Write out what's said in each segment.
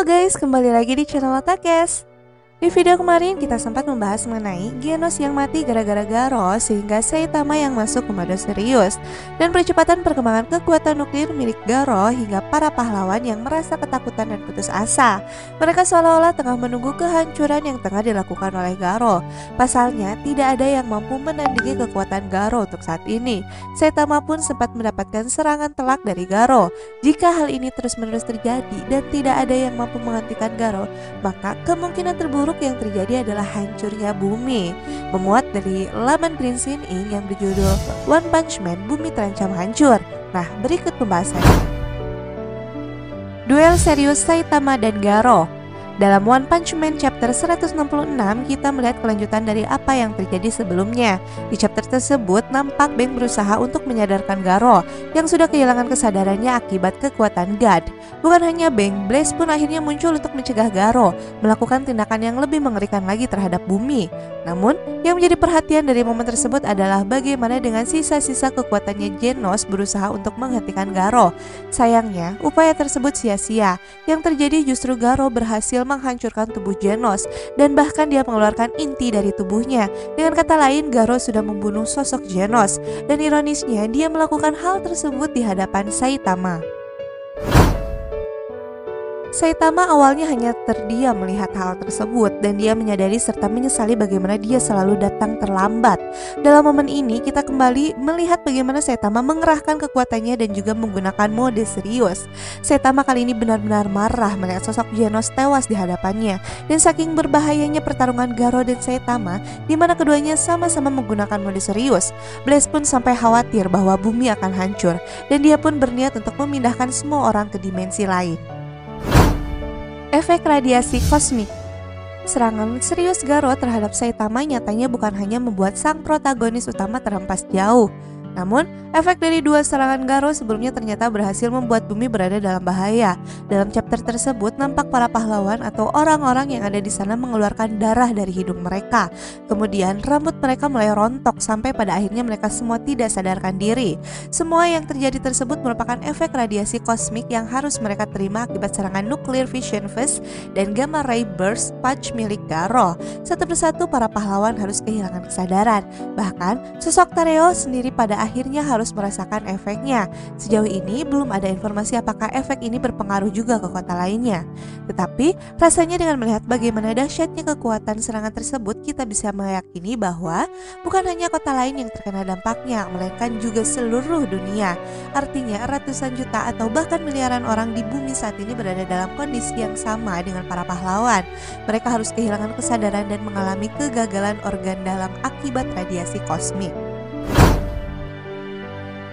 Halo guys, kembali lagi di channel Otakes. Di video kemarin kita sempat membahas mengenai Genos yang mati gara-gara Garo sehingga Saitama yang masuk ke mode serius, dan percepatan perkembangan kekuatan nuklir milik Garo hingga para pahlawan yang merasa ketakutan dan putus asa. Mereka seolah-olah tengah menunggu kehancuran yang tengah dilakukan oleh Garo. Pasalnya tidak ada yang mampu menandingi kekuatan Garo untuk saat ini. Saitama pun sempat mendapatkan serangan telak dari Garo. Jika hal ini terus-menerus terjadi dan tidak ada yang mampu menghentikan Garo, maka kemungkinan terburuk yang terjadi adalah hancurnya bumi. Memuat dari laman Green Scene Inc. yang berjudul One Punch Man, Bumi Terancam Hancur. Nah, berikut pembahasannya. Duel serius Saitama dan Garo. Dalam One Punch Man chapter 166, kita melihat kelanjutan dari apa yang terjadi sebelumnya. Di chapter tersebut, nampak Bang berusaha untuk menyadarkan Garo yang sudah kehilangan kesadarannya akibat kekuatan God. Bukan hanya Bang, Blaze pun akhirnya muncul untuk mencegah Garo melakukan tindakan yang lebih mengerikan lagi terhadap bumi. Namun, yang menjadi perhatian dari momen tersebut adalah bagaimana dengan sisa-sisa kekuatannya Genos berusaha untuk menghentikan Garo. Sayangnya, upaya tersebut sia-sia. Yang terjadi justru Garo berhasil menghancurkan tubuh Genos dan bahkan dia mengeluarkan inti dari tubuhnya. Dengan kata lain, Garo sudah membunuh sosok Genos, dan ironisnya dia melakukan hal tersebut di hadapan Saitama. Saitama awalnya hanya terdiam melihat hal tersebut, dan dia menyadari serta menyesali bagaimana dia selalu datang terlambat. Dalam momen ini kita kembali melihat bagaimana Saitama mengerahkan kekuatannya dan juga menggunakan mode serius. Saitama kali ini benar-benar marah melihat sosok Genos tewas di hadapannya, dan saking berbahayanya pertarungan Garo dan Saitama di mana keduanya sama-sama menggunakan mode serius, Blaze pun sampai khawatir bahwa bumi akan hancur, dan dia pun berniat untuk memindahkan semua orang ke dimensi lain. Efek radiasi kosmik. Serangan serius Garo terhadap Saitama nyatanya bukan hanya membuat sang protagonis utama terhempas jauh. Namun, efek dari dua serangan Garo sebelumnya ternyata berhasil membuat bumi berada dalam bahaya. Dalam chapter tersebut nampak para pahlawan atau orang-orang yang ada di sana mengeluarkan darah dari hidung mereka. Kemudian rambut mereka mulai rontok sampai pada akhirnya mereka semua tidak sadarkan diri. Semua yang terjadi tersebut merupakan efek radiasi kosmik yang harus mereka terima akibat serangan nuklir Vision Fist dan Gamma Ray Burst Punch milik Garo. Satu persatu para pahlawan harus kehilangan kesadaran. Bahkan sosok Tareo sendiri pada akhirnya harus merasakan efeknya. Sejauh ini belum ada informasi apakah efek ini berpengaruh juga ke kota lainnya. Tetapi rasanya dengan melihat bagaimana dahsyatnya kekuatan serangan tersebut, kita bisa meyakini bahwa bukan hanya kota lain yang terkena dampaknya, melainkan juga seluruh dunia. Artinya ratusan juta atau bahkan miliaran orang di bumi saat ini berada dalam kondisi yang sama dengan para pahlawan. Mereka harus kehilangan kesadaran dan mengalami kegagalan organ dalam akibat radiasi kosmik.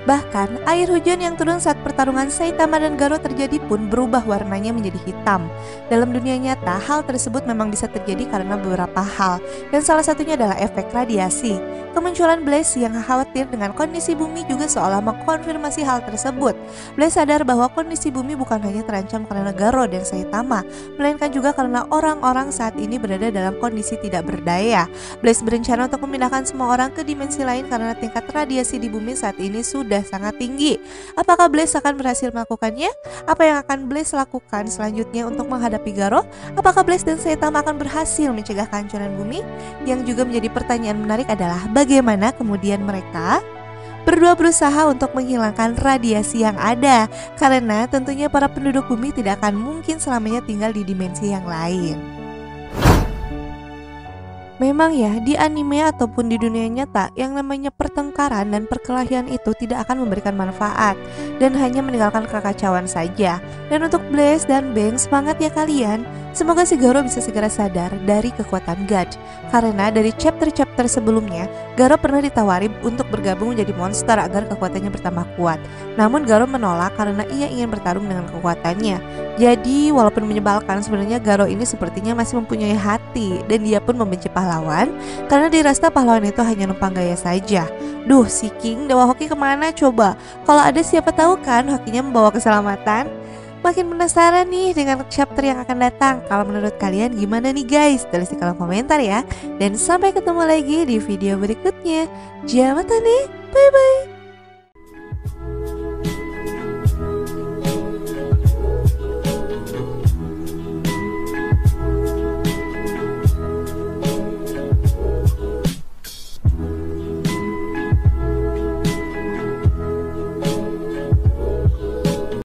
Bahkan, air hujan yang turun saat pertarungan Saitama dan Garo terjadi pun berubah warnanya menjadi hitam. Dalam dunia nyata, hal tersebut memang bisa terjadi karena beberapa hal, dan salah satunya adalah efek radiasi. Kemunculan Blaze yang khawatir dengan kondisi bumi juga seolah mengkonfirmasi hal tersebut. Blaze sadar bahwa kondisi bumi bukan hanya terancam karena Garo dan Saitama, melainkan juga karena orang-orang saat ini berada dalam kondisi tidak berdaya. Blaze berencana untuk memindahkan semua orang ke dimensi lain karena tingkat radiasi di bumi saat ini sudah sangat tinggi. Apakah Blaze akan berhasil melakukannya? Apa yang akan Blaze lakukan selanjutnya untuk menghadapi Garo? Apakah Blaze dan Saitama akan berhasil mencegah kehancuran bumi? Yang juga menjadi pertanyaan menarik adalah bagaimana kemudian mereka berdua berusaha untuk menghilangkan radiasi yang ada, karena tentunya para penduduk bumi tidak akan mungkin selamanya tinggal di dimensi yang lain. Memang ya, di anime ataupun di dunia nyata, yang namanya pertengkaran dan perkelahian itu tidak akan memberikan manfaat dan hanya meninggalkan kekacauan saja. Dan untuk Blaze dan Bang, semangat ya kalian. Semoga si Garo bisa segera sadar dari kekuatan God. Karena dari chapter-chapter sebelumnya, Garo pernah ditawari untuk bergabung menjadi monster agar kekuatannya bertambah kuat. Namun Garo menolak karena ia ingin bertarung dengan kekuatannya. Jadi walaupun menyebalkan, sebenarnya Garo ini sepertinya masih mempunyai hati, dan dia pun membenci pahlawan karena dirasa pahlawan itu hanya numpang gaya saja. Duh, si King Dewa Hoki kemana coba? Kalau ada siapa tahu kan hokinya membawa keselamatan. Makin penasaran nih dengan chapter yang akan datang. Kalau menurut kalian gimana nih guys? Tulis di kolom komentar ya. Dan sampai ketemu lagi di video berikutnya. Jamatane, bye bye.